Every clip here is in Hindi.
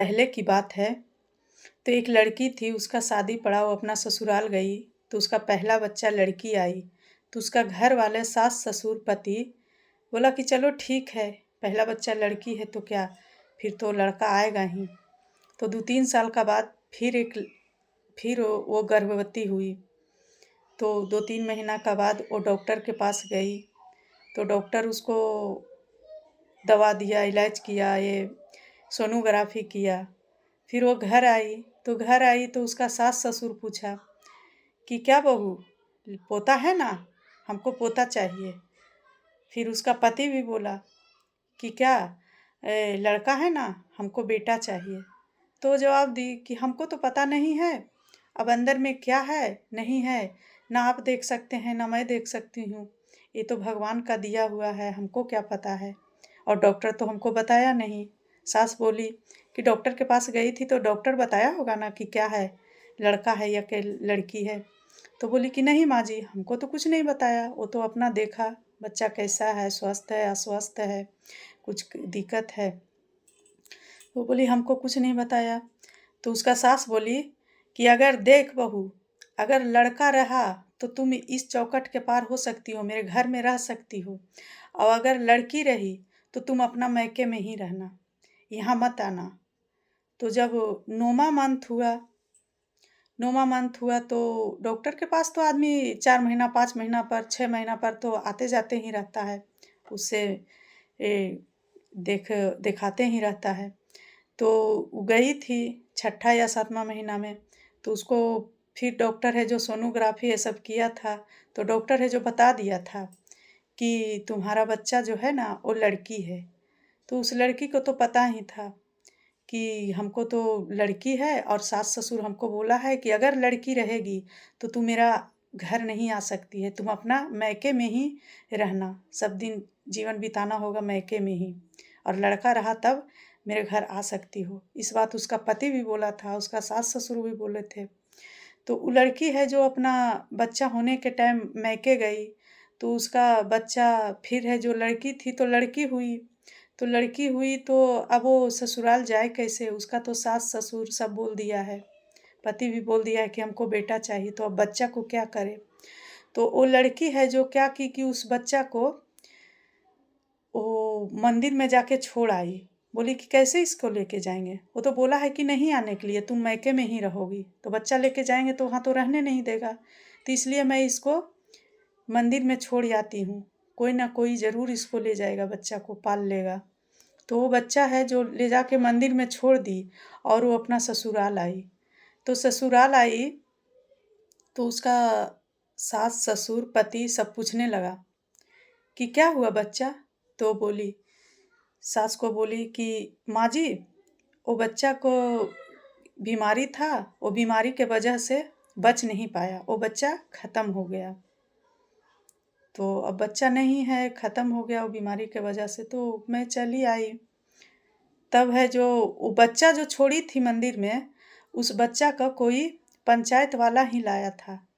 पहले की बात है। तो एक लड़की थी, उसका शादी पड़ा, वो अपना ससुराल गई। तो उसका पहला बच्चा लड़की आई। तो उसका घर वाले सास ससुर पति बोला कि चलो ठीक है, पहला बच्चा लड़की है तो क्या, फिर तो लड़का आएगा ही। तो 2-3 साल का बाद फिर वो गर्भवती हुई। तो 2-3 महीना का बाद वो डॉक्टर के पास गई। तो डॉक्टर उसको दवा दिया, इलाज किया, ये सोनोग्राफी किया। फिर वो घर आई तो उसका सास ससुर पूछा कि क्या बहू, पोता है ना, हमको पोता चाहिए। फिर उसका पति भी बोला कि क्या लड़का है ना, हमको बेटा चाहिए। तो जवाब दी कि हमको तो पता नहीं है, अब अंदर में क्या है नहीं है, ना आप देख सकते हैं ना मैं देख सकती हूँ, ये तो भगवान का दिया हुआ है, हमको क्या पता है, और डॉक्टर तो हमको बताया नहीं। सास बोली कि डॉक्टर के पास गई थी तो डॉक्टर बताया होगा ना कि क्या है, लड़का है या क्या लड़की है। तो बोली कि नहीं माँ जी, हमको तो कुछ नहीं बताया, वो तो अपना देखा बच्चा कैसा है, स्वस्थ है अस्वस्थ है, कुछ दिक्कत है। वो बोली हमको कुछ नहीं बताया। तो उसका सास बोली कि अगर देख बहू, अगर लड़का रहा तो तुम इस चौखट के पार हो सकती हो, मेरे घर में रह सकती हो, और अगर लड़की रही तो तुम अपना मायके में ही रहना, यहाँ मत आना। तो जब नौमा मंथ हुआ तो डॉक्टर के पास तो आदमी 4 महीना 5 महीना पर 6 महीना पर तो आते जाते ही रहता है, उससे ए, दिखाते ही रहता है। तो वो गई थी छठा या 7वां महीना में। तो उसको फिर डॉक्टर है जो सोनोग्राफी ये सब किया था, तो डॉक्टर है जो बता दिया था कि तुम्हारा बच्चा जो है ना वो लड़की है। तो उस लड़की को तो पता ही था कि हमको तो लड़की है, और सास ससुर हमको बोला है कि अगर लड़की रहेगी तो तू मेरा घर नहीं आ सकती है, तुम अपना मायके में ही रहना, सब दिन जीवन बिताना होगा मायके में ही, और लड़का रहा तब मेरे घर आ सकती हो। इस बात उसका पति भी बोला था, उसका सास ससुर भी बोले थे। तो वो लड़की है जो अपना बच्चा होने के टाइम मायके गई, तो उसका बच्चा फिर है जो लड़की थी तो लड़की हुई तो अब वो ससुराल जाए कैसे, उसका तो सास ससुर सब बोल दिया है, पति भी बोल दिया है कि हमको बेटा चाहिए, तो अब बच्चा को क्या करे। तो वो लड़की है जो क्या की कि उस बच्चा को वो मंदिर में जाके छोड़ आई। बोली कि कैसे इसको लेके जाएंगे, वो तो बोला है कि नहीं आने के लिए, तुम मायके में ही रहोगी, तो बच्चा लेके जाएंगे तो वहाँ तो रहने नहीं देगा, तो इसलिए मैं इसको मंदिर में छोड़ जाती हूँ, कोई ना कोई ज़रूर इसको ले जाएगा, बच्चा को पाल लेगा। तो वो बच्चा है जो ले जाके मंदिर में छोड़ दी, और वो अपना ससुराल आई। तो ससुराल आई तो उसका सास ससुर पति सब पूछने लगा कि क्या हुआ बच्चा। तो बोली, सास को बोली कि माँ जी, वो बच्चा को बीमारी था, वो बीमारी के वजह से बच नहीं पाया, वो बच्चा ख़त्म हो गया। तो अब बच्चा नहीं है, ख़त्म हो गया वो बीमारी के वजह से, तो मैं चली आई। तब है जो वो बच्चा जो छोड़ी थी मंदिर में, उस बच्चा का कोई पंचायत वाला ही लाया था।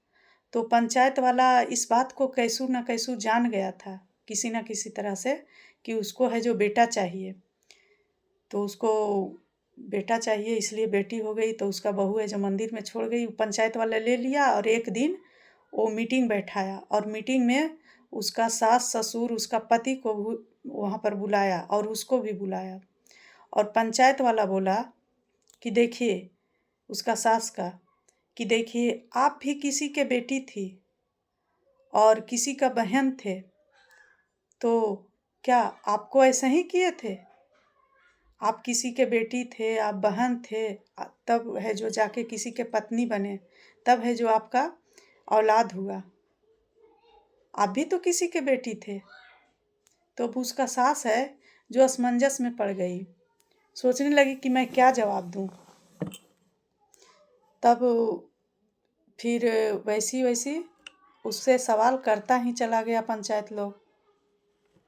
तो पंचायत वाला इस बात को कैसू न कैसू जान गया था किसी न किसी तरह से कि उसको है जो बेटा चाहिए। तो उसको बेटा चाहिए इसलिए बेटी हो गई, तो उसका बहू है जो मंदिर में छोड़ गई, पंचायत वाला ले लिया, और एक दिन वो मीटिंग बैठाया, और मीटिंग में उसका सास ससुर उसका पति को वहाँ पर बुलाया और उसको भी बुलाया। और पंचायत वाला बोला कि देखिए, उसका सास का, कि देखिए आप भी किसी के बेटी थी और किसी का बहन थे, तो क्या आपको ऐसे ही किए थे, आप किसी के बेटी थे, आप बहन थे, तब है जो जाके किसी के पत्नी बने, तब है जो आपका औलाद हुआ, आप भी तो किसी के बेटी थे। तो अब उसका सास है जो असमंजस में पड़ गई, सोचने लगी कि मैं क्या जवाब दूँ। तब फिर वैसी वैसी उससे सवाल करता ही चला गया पंचायत लोग